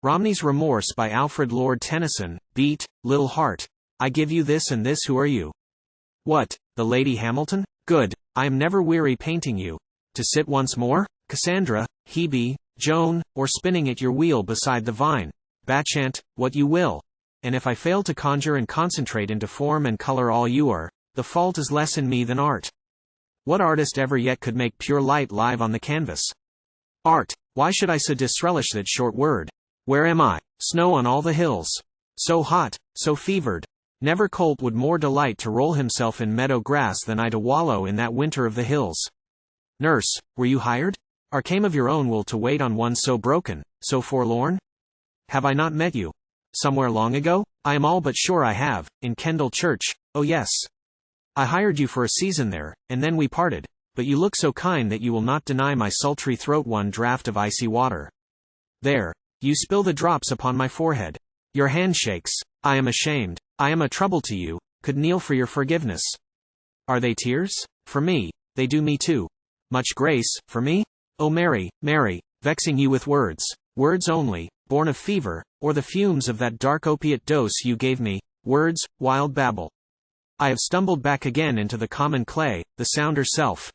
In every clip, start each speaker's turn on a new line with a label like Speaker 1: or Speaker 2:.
Speaker 1: Romney's Remorse by Alfred. Lord Tennyson. Beat, little heart. I give you this and this. Who are you? What, the Lady Hamilton? Good, I am never weary painting you. To sit once more? Cassandra, Hebe, Joan, or spinning at your wheel beside the vine. Bacchante, what you will. And if I fail to conjure and concentrate into form and color all you are, the fault is less in me than art. What artist ever yet could make pure light live on the canvas? Art, why should I so disrelish that short word? Where am I? Snow on all the hills. So hot, so fevered. Never colt would more delight to roll himself in meadow grass than I to wallow in that winter of the hills. Nurse, were you hired? Or came of your own will to wait on one so broken, so forlorn? Have I not met you somewhere long ago? I am all but sure I have, in Kendal church, oh yes. I hired you for a season there, and then we parted, but you look so kind that you will not deny my sultry throat one draught of icy water. There, you spill the drops upon my forehead. Your hand shakes. I am ashamed. I am a trouble to you, could kneel for your forgiveness. Are they tears? For me, they do me too. Much grace, for me? Oh Mary, Mary, vexing you with words, words only, born of fever, or the fumes of that dark opiate dose you gave me, words, wild babble. I have stumbled back again into the common clay, the sounder self.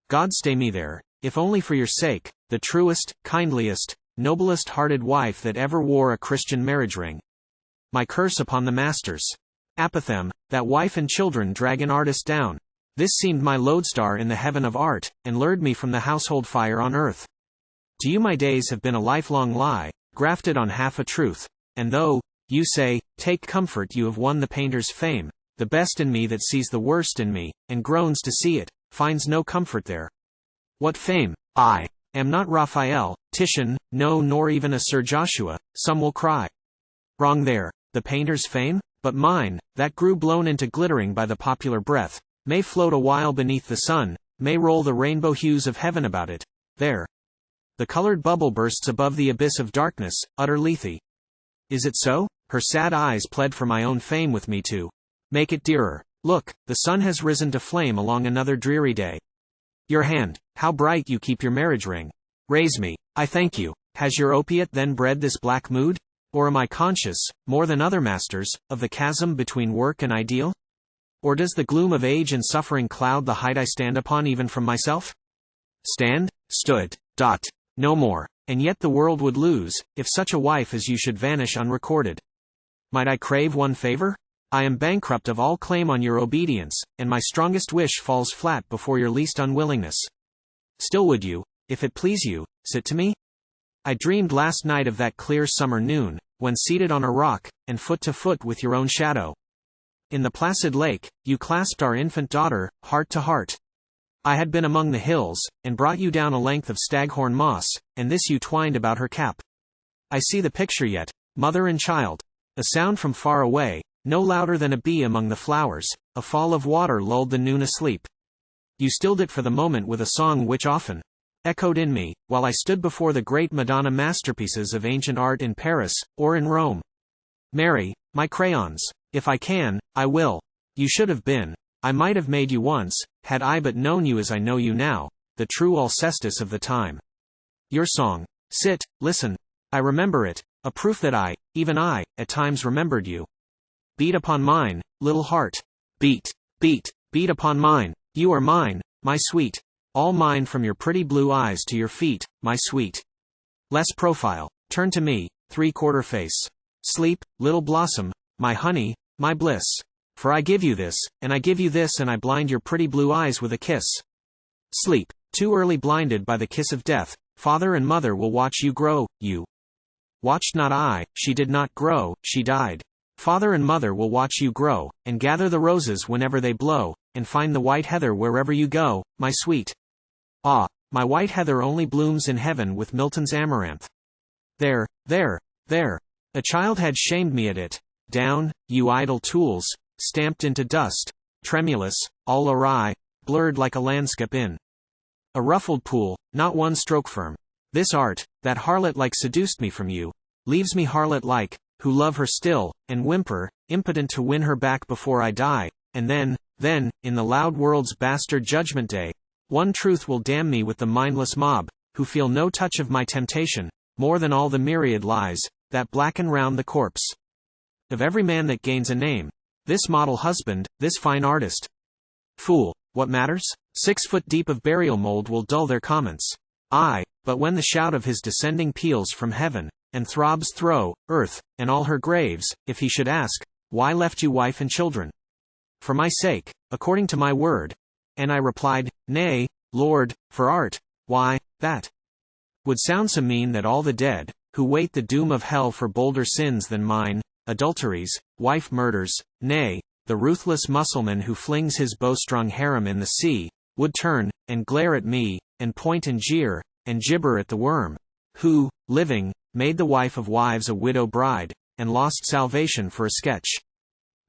Speaker 1: God stay me there, if only for your sake, the truest, kindliest, noblest hearted wife that ever wore a Christian marriage ring. My curse upon the masters. Apothem, that wife and children drag an artist down. This seemed my lodestar in the heaven of art, and lured me from the household fire on earth. To you my days have been a lifelong lie, grafted on half a truth, and though, you say, take comfort you have won the painter's fame, the best in me that sees the worst in me, and groans to see it, finds no comfort there. What fame? I am not Raphael, Titian, no nor even a Sir Joshua, some will cry. Wrong there, the painter's fame? But mine, that grew blown into glittering by the popular breath, may float a while beneath the sun, may roll the rainbow hues of heaven about it, there. The colored bubble bursts above the abyss of darkness, utter lethe. Is it so? Her sad eyes pled for my own fame with me too. Make it dearer. Look, the sun has risen to flame along another dreary day. Your hand, how bright you keep your marriage ring. Raise me, I thank you. Has your opiate then bred this black mood? Or am I conscious, more than other masters, of the chasm between work and ideal? Or does the gloom of age and suffering cloud the height I stand upon even from myself? Stand? Stood. No more. And yet the world would lose, if such a wife as you should vanish unrecorded. Might I crave one favor? I am bankrupt of all claim on your obedience, and my strongest wish falls flat before your least unwillingness. Still would you, if it please you, sit to me? I dreamed last night of that clear summer noon, when seated on a rock, and foot to foot with your own shadow. In the placid lake, you clasped our infant daughter, heart to heart. I had been among the hills, and brought you down a length of staghorn moss, and this you twined about her cap. I see the picture yet, mother and child. A sound from far away, no louder than a bee among the flowers, a fall of water lulled the noon asleep. You stilled it for the moment with a song which often echoed in me, while I stood before the great Madonna masterpieces of ancient art in Paris, or in Rome. Mary, my crayons, if I can, I will. You should have been. I might have made you once, had I but known you as I know you now, the true Alcestis of the time. Your song. Sit, listen. I remember it, a proof that I, even I, at times remembered you. Beat upon mine, little heart. Beat, beat, beat upon mine. You are mine, my sweet. All mine from your pretty blue eyes to your feet, my sweet. Less profile. Turn to me, three-quarter face. Sleep, little blossom, my honey, my bliss. For I give you this, and I give you this, and I blind your pretty blue eyes with a kiss. Sleep, too early blinded by the kiss of death, father and mother will watch you grow, you. Watched not I, she did not grow, she died. Father and mother will watch you grow, and gather the roses whenever they blow, and find the white heather wherever you go, my sweet. Ah, my white heather only blooms in heaven with Milton's amaranth. There, there, there. A child had shamed me at it. Down, you idle tools, stamped into dust, tremulous, all awry, blurred like a landscape in a ruffled pool, not one stroke firm. This art, that harlot-like seduced me from you, leaves me harlot-like, who love her still, and whimper, impotent to win her back before I die, and then, in the loud world's bastard judgment day, one truth will damn me with the mindless mob, who feel no touch of my temptation, more than all the myriad lies, that blacken round the corpse of every man that gains a name, this model husband, this fine artist. Fool, what matters? 6 foot deep of burial mold will dull their comments. Aye, but when the shout of his descending peals from heaven, and throbs through earth, and all her graves, if he should ask, why left you wife and children? For my sake, according to my word. And I replied, nay, Lord, for art. Why, that would sound so mean that all the dead, who wait the doom of hell for bolder sins than mine, adulteries, wife murders, nay, the ruthless Mussulman who flings his bowstrung harem in the sea, would turn, and glare at me, and point and jeer, and gibber at the worm, who, living, made the wife of wives a widow bride, and lost salvation for a sketch.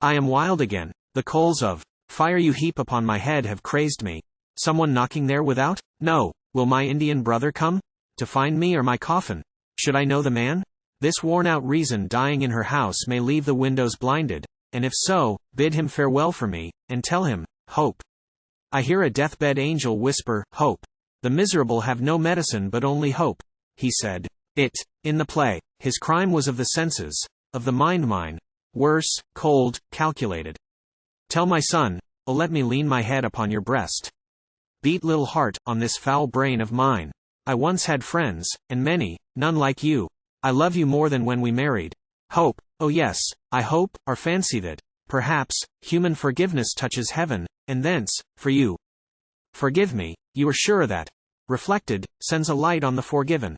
Speaker 1: I am wild again, the coals of fire you heap upon my head have crazed me. Someone knocking there without? No. Will my Indian brother come? To find me or my coffin? Should I know the man? This worn-out reason dying in her house may leave the windows blinded, and if so, bid him farewell for me, and tell him, hope. I hear a deathbed angel whisper, hope. The miserable have no medicine but only hope. He said it in the play. His crime was of the senses, of the mind, worse, cold, calculated. Tell my son, oh let me lean my head upon your breast. Beat little heart, on this foul brain of mine. I once had friends, and many, none like you. I love you more than when we married. Hope, oh yes, I hope, or fancy that, perhaps, human forgiveness touches heaven, and thence, for you. Forgive me, you are sure that, reflected, sends a light on the forgiven.